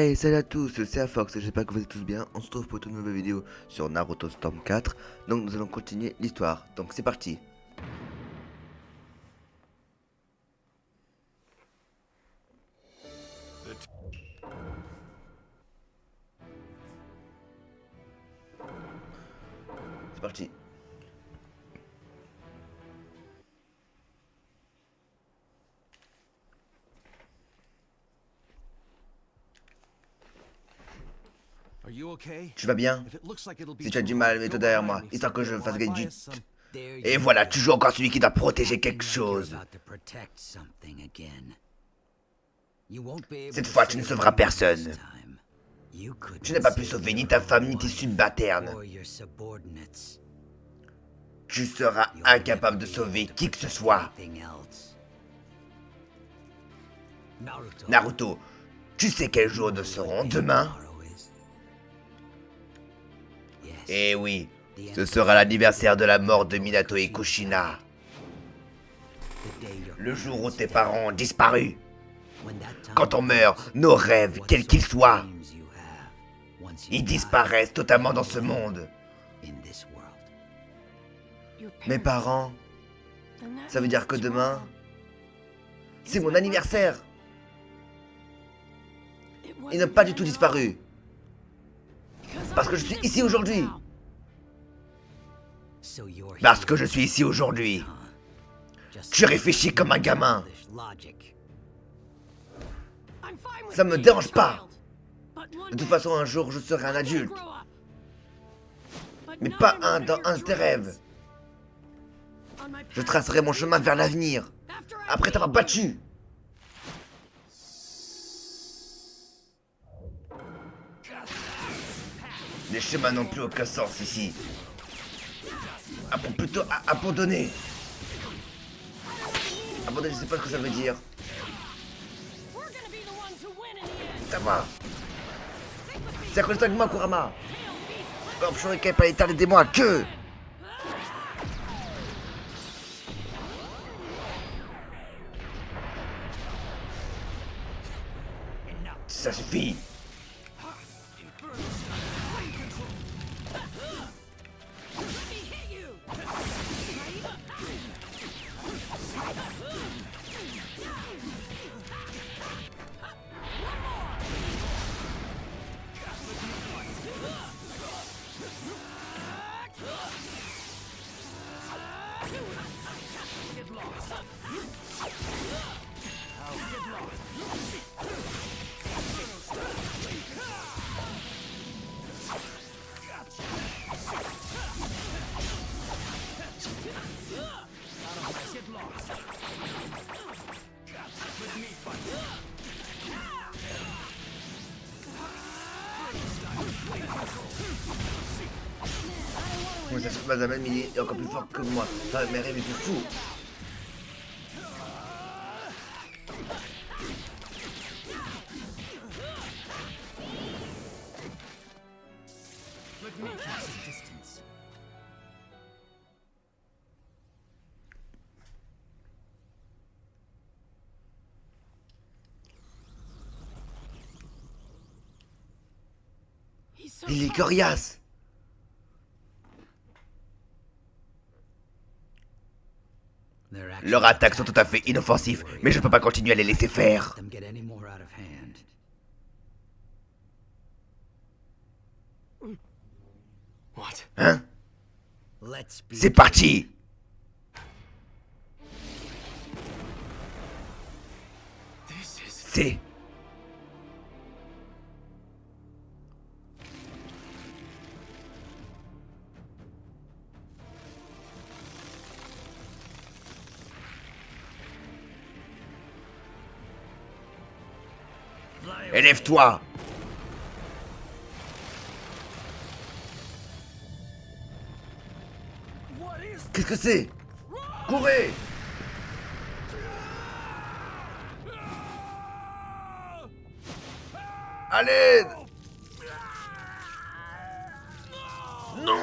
Hey, salut à tous, c'est Afox, j'espère que vous êtes tous bien. On se retrouve pour une nouvelle vidéo sur Naruto Storm 4. Donc nous allons continuer l'histoire. Donc c'est parti. C'est parti. Tu vas bien? Si tu as du mal, mets-toi derrière moi, histoire que je fasse gagner du... Et voilà, tu joues encore celui qui doit protéger quelque chose. Cette fois, tu ne sauveras personne. Tu n'as pas pu sauver ni ta femme ni tes subalternes. Tu seras incapable de sauver qui que ce soit. Naruto, tu sais quel jour nous serons demain? Eh oui, ce sera l'anniversaire de la mort de Minato et Kushina. Le jour où tes parents ont disparu. Quand on meurt, nos rêves, quels qu'ils soient, ils disparaissent totalement dans ce monde. Mes parents, ça veut dire que demain, c'est mon anniversaire. Ils n'ont pas du tout disparu. Parce que je suis ici aujourd'hui. Parce que je suis ici aujourd'hui. Tu réfléchis comme un gamin. Ça me dérange pas. De toute façon, un jour, je serai un adulte. Mais pas un dans un de tes rêves. Je tracerai mon chemin vers l'avenir. Après t'avoir battu. Les chemins n'ont plus aucun sens ici. Plutôt abandonner. Abandonner, je sais pas ce que ça veut dire. Ça va. C'est à cause de moi, Kurama. Comme Shuriken par l'éternel des mois, que... Ça suffit. Moi, ça se passe à même, il est encore plus fort que moi. Enfin, mes rêves, il est fou. Il est coriace. Leurs attaques sont tout à fait inoffensives, mais je ne peux pas continuer à les laisser faire. Hein? C'est parti! C'est... Élève-toi! Qu'est-ce que c'est? Courez! À l'aide! Non!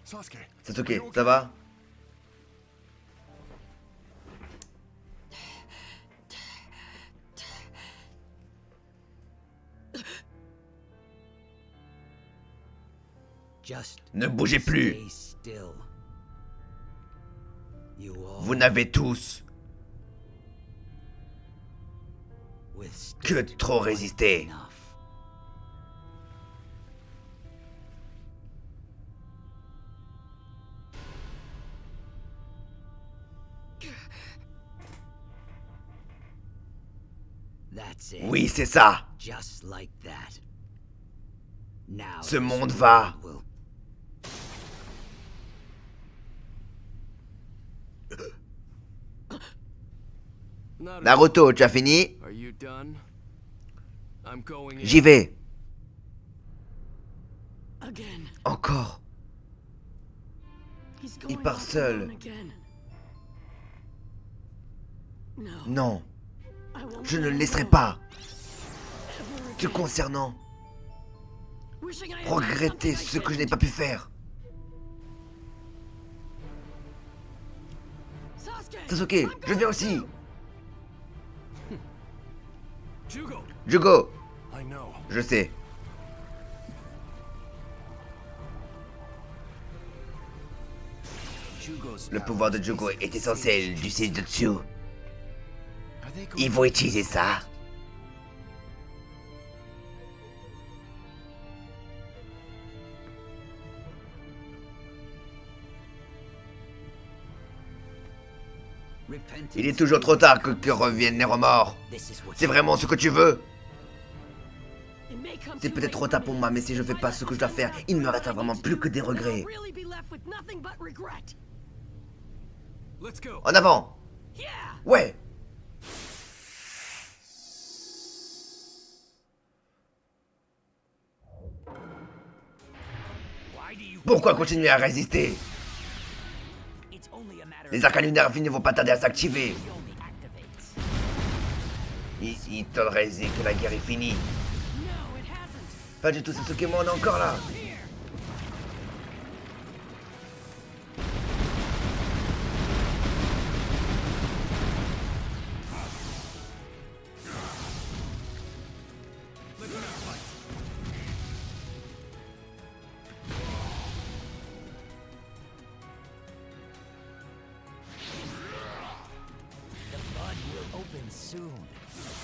Sasuke, ça va? Ne bougez plus. Vous n'avez tous que trop résisté. Oui, c'est ça. Ce monde va. Naruto, tu as fini? J'y vais. Encore. Il part seul. Non. Je ne le laisserai pas. Te concernant, regretter ce que je n'ai pas pu faire. Sasuke, je viens aussi. Jugo, je sais. Le pouvoir de Jugo est essentiel du Seijutsu. Ils vont utiliser ça. Il est toujours trop tard que reviennent les remords. C'est vraiment ce que tu veux? C'est peut-être trop tard pour moi, mais si je fais pas ce que je dois faire, il ne me restera vraiment plus que des regrets. En avant! Ouais! Pourquoi continuer à résister? Les arcanes lunaires ne vont pas tarder à s'activer. Il faudrait dire que la guerre est finie. Pas du tout, Sasuke, moi on est encore là.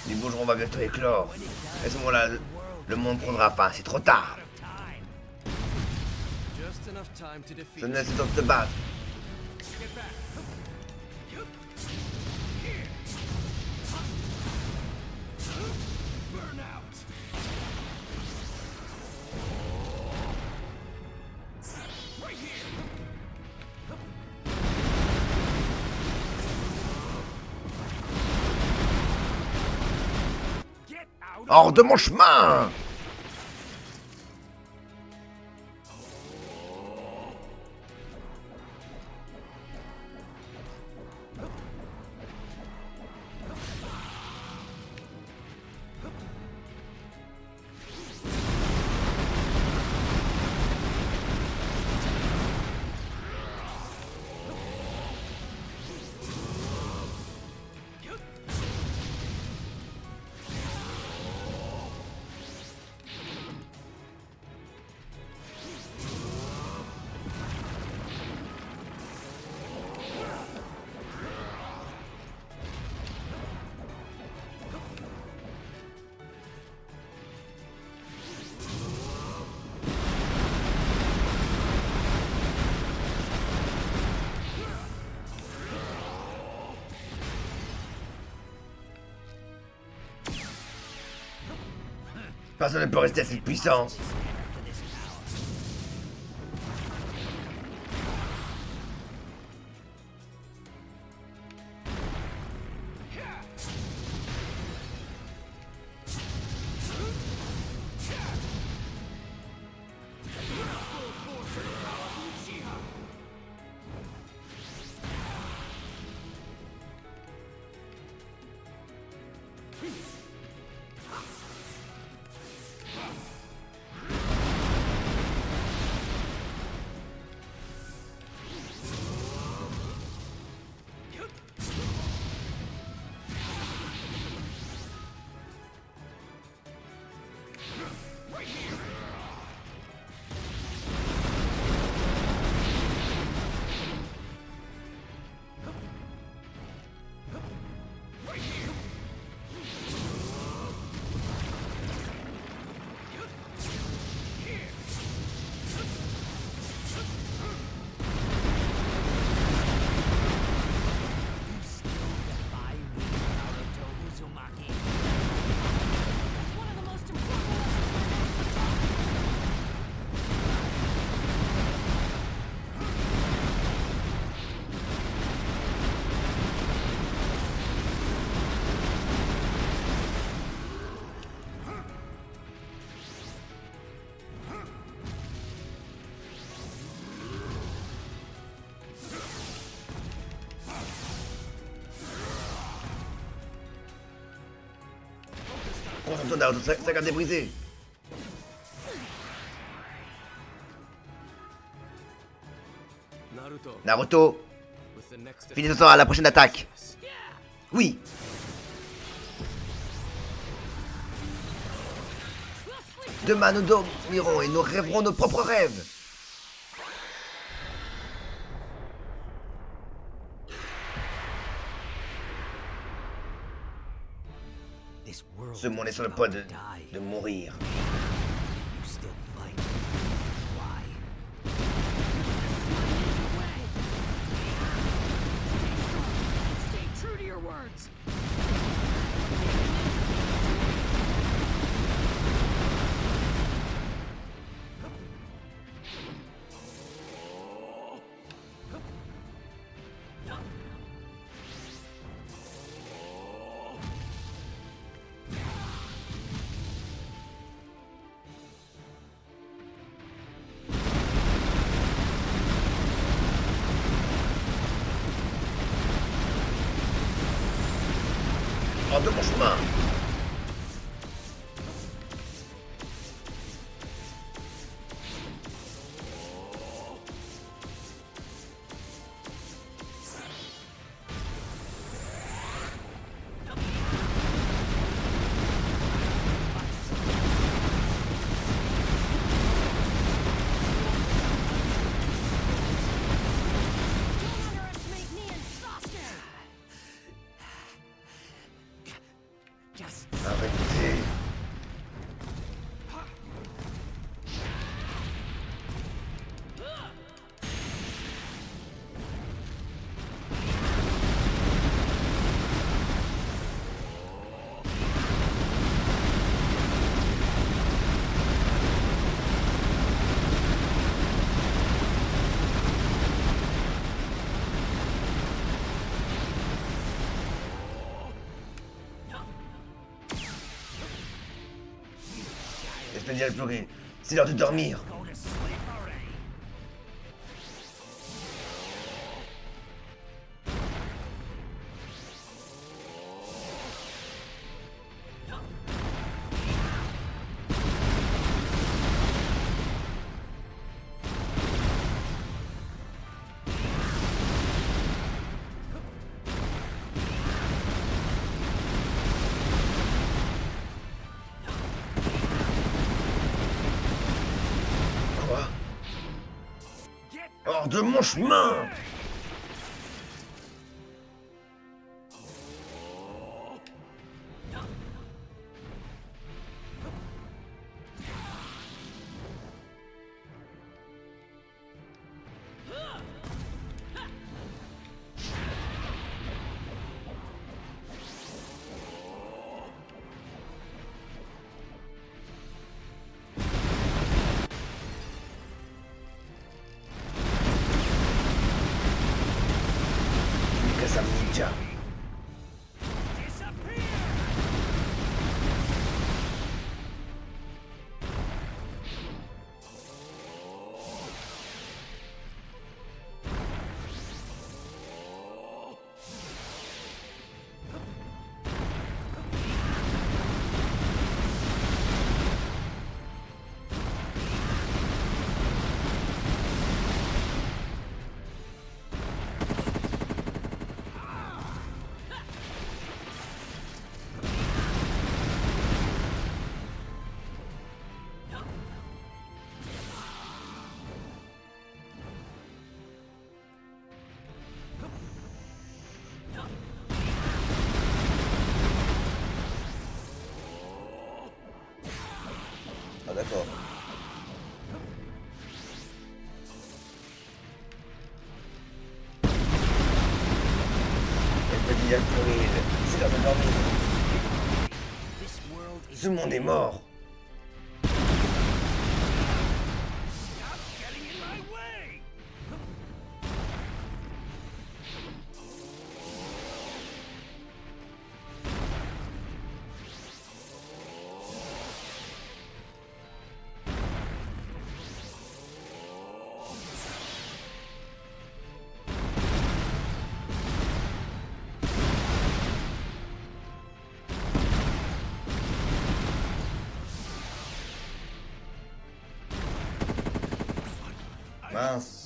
Les bougerons va bientôt éclore. À ce moment-là, le monde prendra fin. C'est trop tard. Je ne laisse donc te battre. Hors de mon chemin! Personne ne peut rester à cette puissance. Concentre-toi, Naruto, sa garde est brisée. Naruto, finissons à la prochaine attaque. Oui. Demain, nous dormirons et nous rêverons nos propres rêves. Ce monde est sur le point de mourir. Hors de mon chemin. Arrêtez. Laisse-moi dire pleurer. C'est l'heure de dormir. Hors de mon chemin! endormi. Ce monde est mort. Mince.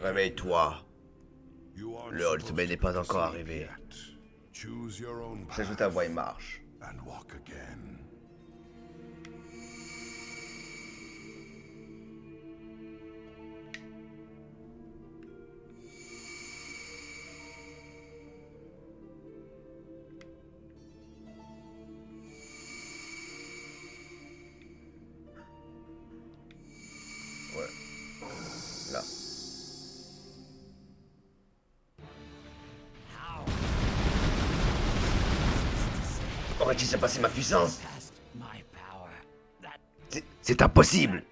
Réveille-toi. L'heure du sommeil n'est pas encore arrivée. S'ajoute ta voix et marche. Ouais. Là. Aurait-il surpassé ma puissance? C'est impossible.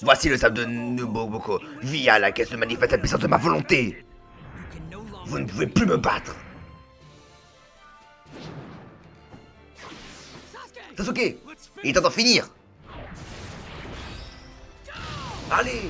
Voici le sable de Nuboboko. Via laquelle se manifeste la puissance de ma volonté. Vous ne pouvez plus me battre. Sasuke, il est temps d'en finir. Allez.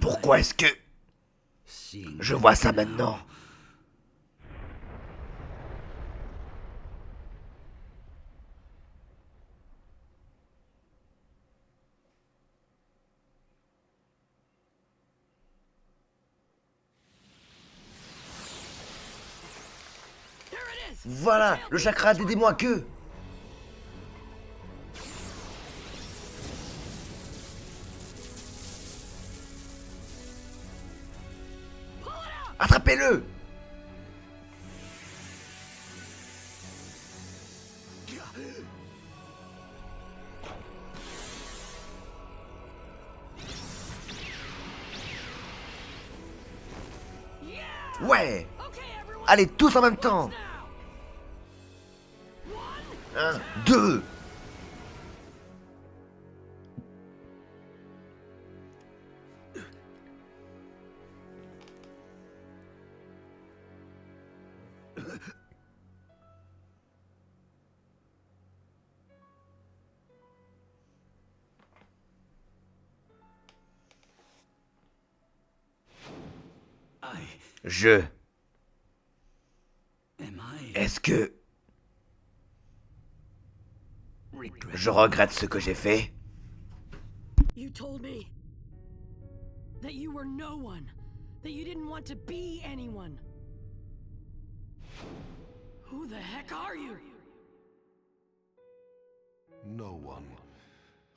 Pourquoi est-ce que je vois ça maintenant? Voilà, le chakra des démons à queue. Attrapez-le! Ouais! Allez, tous en même temps! 1, 2! Est-ce que je regrette ce que j'ai fait? You told me that you were no one, that you didn't want to be anyone. Who the heck are you? No one.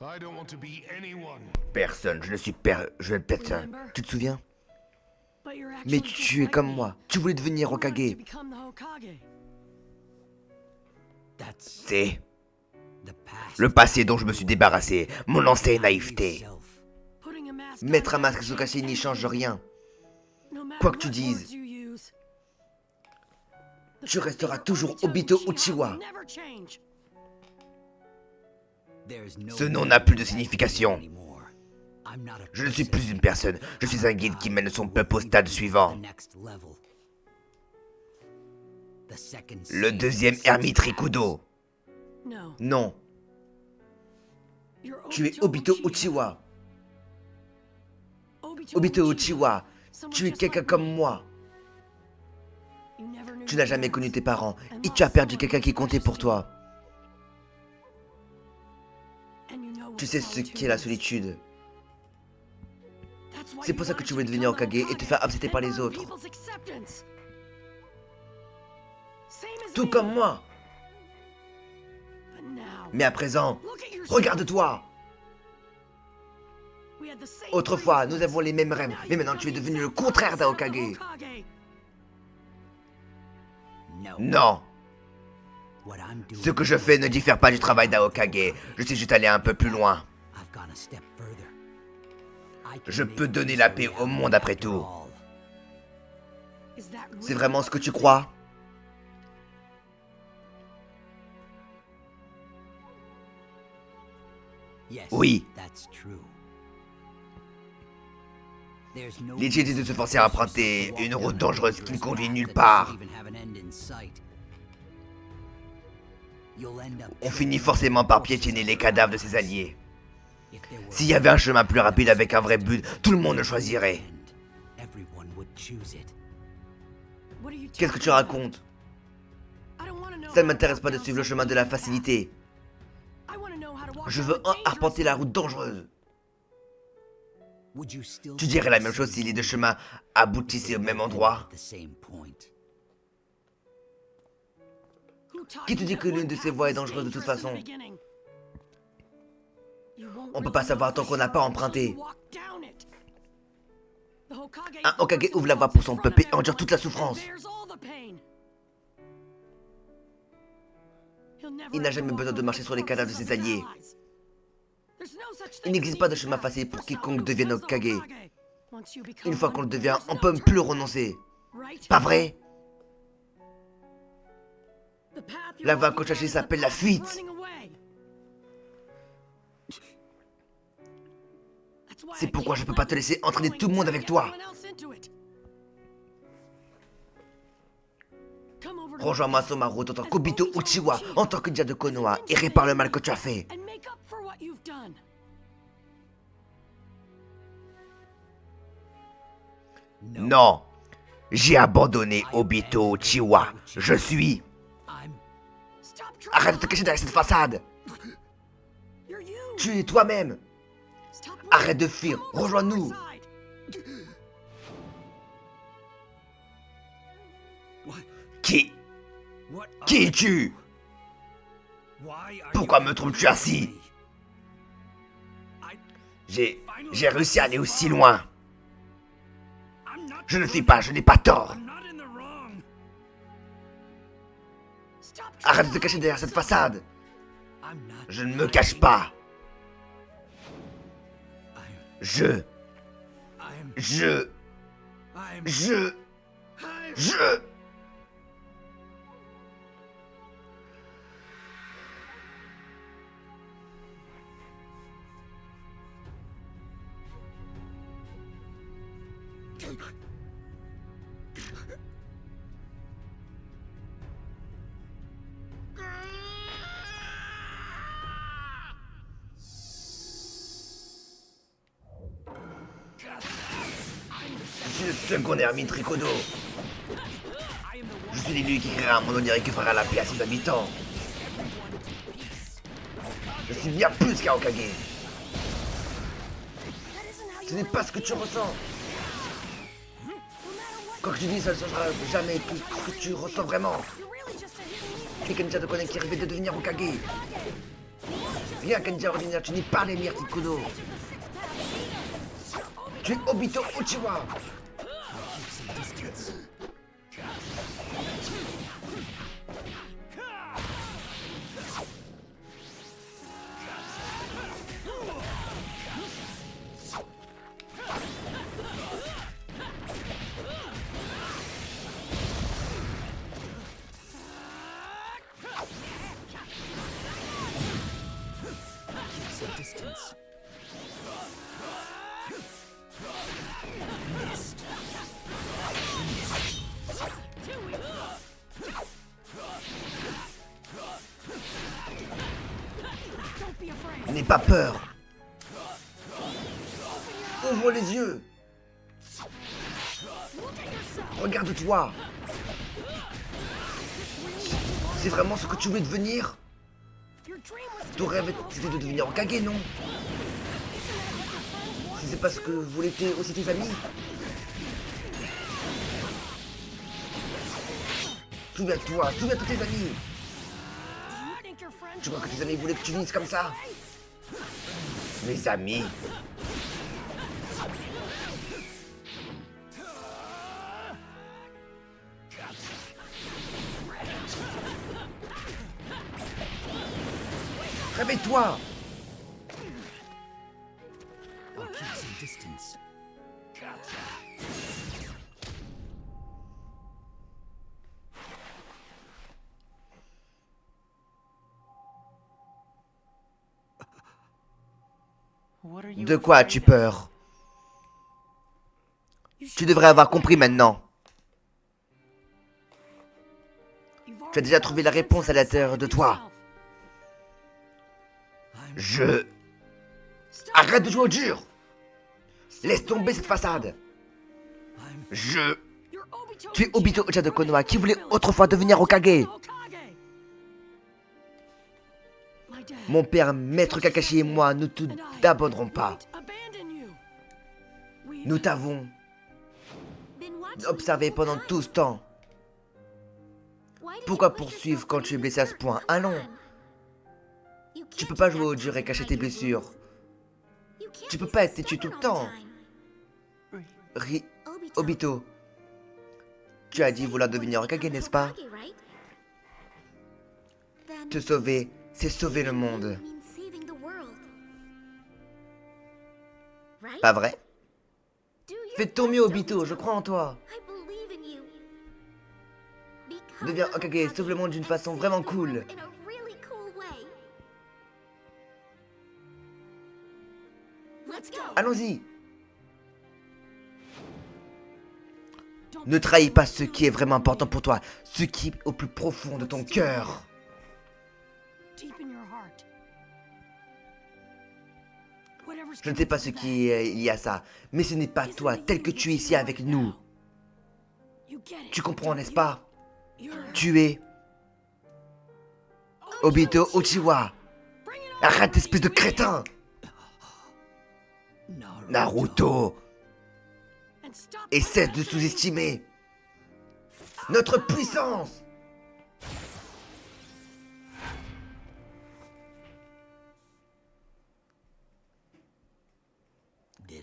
I don't want to be anyone. Personne, je ne suis je ne personne. Tu te souviens? Mais tu es comme moi. Tu voulais devenir Hokage. C'est le passé dont je me suis débarrassé. Mon ancienne naïveté. Mettre un masque sous Kakashi n'y change rien. Quoi que tu dises, tu resteras toujours Obito Uchiwa. Ce nom n'a plus de signification. Je ne suis plus une personne, je suis un guide qui mène son peuple au stade suivant. Le deuxième ermite Rikudo. Non. Tu es Obito Uchiwa. Obito Uchiwa, tu es quelqu'un comme moi. Tu n'as jamais connu tes parents et tu as perdu quelqu'un qui comptait pour toi. Tu sais ce qu'est la solitude. C'est pour ça que tu veux devenir Hokage et te faire accepter par les autres. Tout comme moi. Mais à présent, regarde-toi. Autrefois, nous avons les mêmes rêves, mais maintenant tu es devenu le contraire d'un Hokage. Non. Ce que je fais ne diffère pas du travail d'un Hokage. Je suis juste allé un peu plus loin. Je peux donner la paix au monde après tout. C'est vraiment ce que tu crois? Oui. L'idée de se forcer à emprunter une route dangereuse qui ne conduit nulle part. On finit forcément par piétiner les cadavres de ses alliés. S'il y avait un chemin plus rapide avec un vrai but, tout le monde le choisirait. Qu'est-ce que tu racontes? Ça ne m'intéresse pas de suivre le chemin de la facilité. Je veux arpenter la route dangereuse. Tu dirais la même chose si les deux chemins aboutissaient au même endroit? Qui te dit que l'une de ces voies est dangereuse de toute façon? On peut pas savoir tant qu'on n'a pas emprunté. Un Hokage ouvre la voie pour son peuple et endure toute la souffrance. Il n'a jamais besoin de marcher sur les cadavres de ses alliés. Il n'existe pas de chemin facile pour quiconque devienne Hokage. Une fois qu'on le devient, on peut plus le renoncer. Pas vrai? La voie qu'on cherchait s'appelle la fuite. C'est pourquoi je peux pas te laisser entraîner tout le monde avec toi. Rejoins-moi sur ma route en tant qu'Obito Uchiwa, en tant que ninja de Konoha, et répare le mal que tu as fait. Non, j'ai abandonné Obito Uchiwa. Je suis... Arrête de te cacher derrière cette façade. Tu es toi-même. Arrête de fuir, rejoins-nous. Qui es-tu? Pourquoi me trouves-tu assis? J'ai réussi à aller aussi loin. Je n'ai pas tort. Arrête de te cacher derrière cette façade. Je ne me cache pas. Je... Je suis le second ermite Rikudo. Je suis l'élu qui créera un monde onirique qui fera la paix à ses habitants. Je suis bien plus qu'un Hokage. Ce n'est pas ce que tu ressens. Quoi que tu dis, ça ne changera jamais tout ce que tu ressens vraiment. Quelqu'un déjà de connaître qui rêvait de devenir Hokage. Rien qu'un ninja ordinaire, tu n'es pas l'émir Rikudo. Tu es Obito Uchiwa. pas peur. Ouvre les yeux. Regarde-toi. C'est vraiment ce que tu voulais devenir? Ton rêve, c'était de devenir Hokage, non? Si c'est parce que voulaient aussi tes amis? Souviens-toi de tes amis. Tu crois que tes amis voulaient que tu vises comme ça? Mes amis. Réveille-toi. De quoi as-tu peur? Tu devrais avoir compris maintenant. Tu as déjà trouvé la réponse à l'intérieur de toi. Arrête de jouer au dur. Laisse tomber cette façade. Tu es Obito Uchiha de Konoha qui voulait autrefois devenir Hokage. Mon père, Maître Kakashi et moi, nous te n'abandonnerons pas. Nous t'avons observé pendant tout ce temps. Pourquoi poursuivre quand tu es blessé à ce point? Allons. Tu peux pas jouer au dur et cacher tes blessures. Tu peux pas être têtu tout le temps. Obito, tu as dit vouloir devenir Hokage, n'est-ce pas? Te sauver, c'est sauver le monde. Pas vrai? Fais de ton mieux, Obito, je crois en toi. Deviens Hokage, sauve le monde d'une façon vraiment cool. Allons-y. Ne trahis pas ce qui est vraiment important pour toi, ce qui est au plus profond de ton cœur. Je ne sais pas ce qui est lié à ça, mais ce n'est pas toi tel que tu es ici avec nous. Tu comprends, n'est-ce pas? Tu es Obito Uchiha. Arrête, espèce de crétin. Naruto. Et cesse de sous-estimer notre puissance.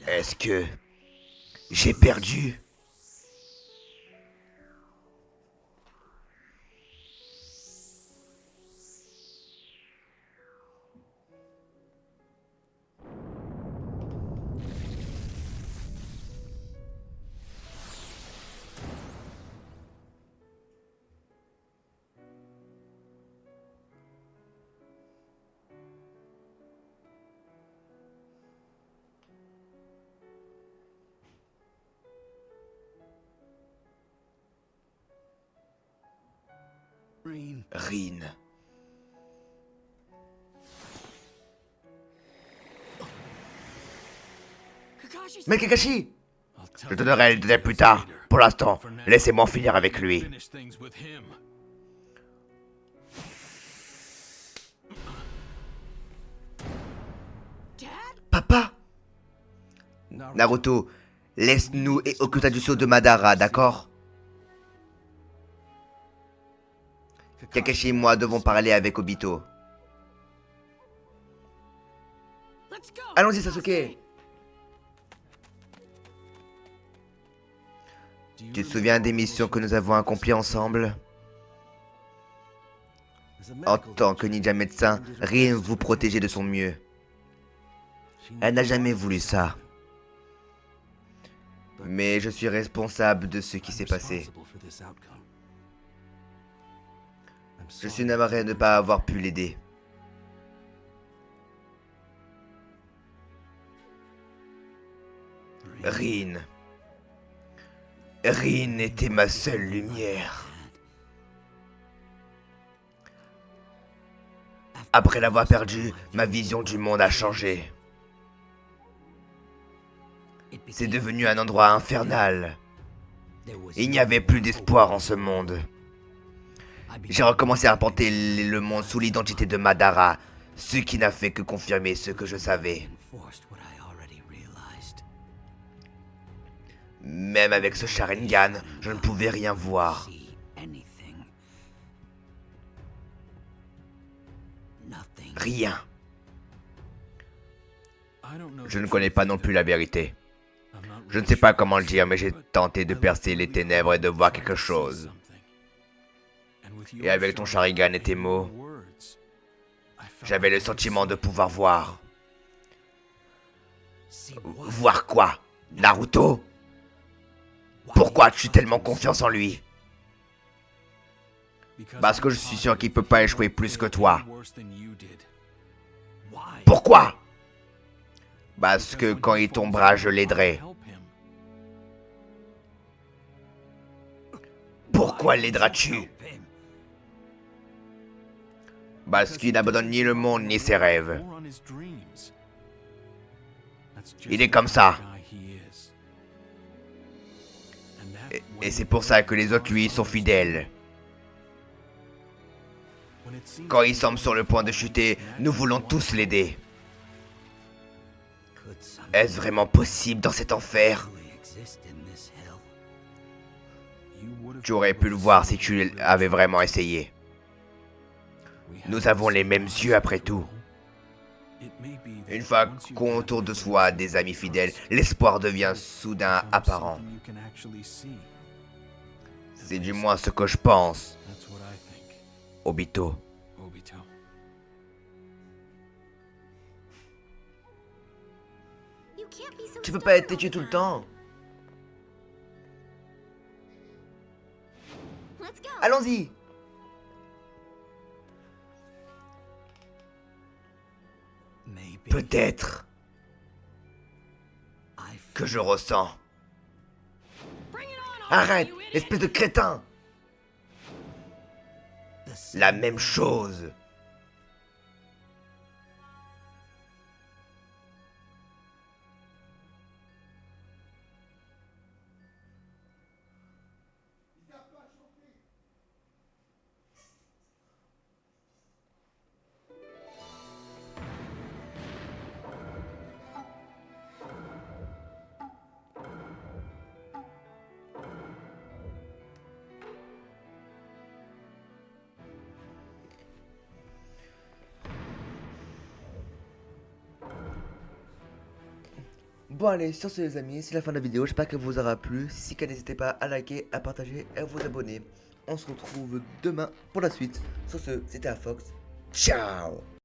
Est-ce que j'ai perdu? Rin. Mais Kakashi! Je te donnerai le détail plus tard. Pour l'instant, laissez-moi finir avec lui. Papa? Naruto, laisse-nous et Okuta du saut de Madara, d'accord? Kakashi et moi devons parler avec Obito. Allons-y, Sasuke. Tu te souviens des missions que nous avons accomplies ensemble? En tant que ninja médecin, Rin vous protégeait de son mieux. Elle n'a jamais voulu ça. Mais je suis responsable de ce qui s'est passé. Je suis navré de ne pas avoir pu l'aider. Rin. Rin était ma seule lumière. Après l'avoir perdu, ma vision du monde a changé. C'est devenu un endroit infernal. Il n'y avait plus d'espoir en ce monde. J'ai recommencé à arpenter le monde sous l'identité de Madara, ce qui n'a fait que confirmer ce que je savais. Même avec ce Sharingan, je ne pouvais rien voir. Rien. Je ne connais pas non plus la vérité. Je ne sais pas comment le dire, mais j'ai tenté de percer les ténèbres et de voir quelque chose. Et avec ton Sharingan et tes mots, j'avais le sentiment de pouvoir voir. Voir quoi? Naruto? Pourquoi as-tu tellement confiance en lui? Parce que je suis sûr qu'il peut pas échouer plus que toi. Pourquoi? Parce que quand il tombera, je l'aiderai. Pourquoi l'aideras-tu? Parce qu'il n'abandonne ni le monde ni ses rêves. Il est comme ça. Et c'est pour ça que les autres lui sont fidèles. Quand il semble sur le point de chuter, nous voulons tous l'aider. Est-ce vraiment possible dans cet enfer? Tu aurais pu le voir si tu avais vraiment essayé. Nous avons les mêmes yeux après tout. Une fois qu'on autour de soi des amis fidèles, l'espoir devient soudain apparent. C'est du moins ce que je pense. Obito. Tu peux pas être têtu tout le temps. Allons-y. Peut-être que je ressens. Arrête, espèce de crétin. La même chose. Bon allez, sur ce les amis, c'est la fin de la vidéo, j'espère qu'elle vous aura plu. Si c'est le cas, n'hésitez pas à liker, à partager et à vous abonner. On se retrouve demain pour la suite. Sur ce, c'était Fox. Ciao.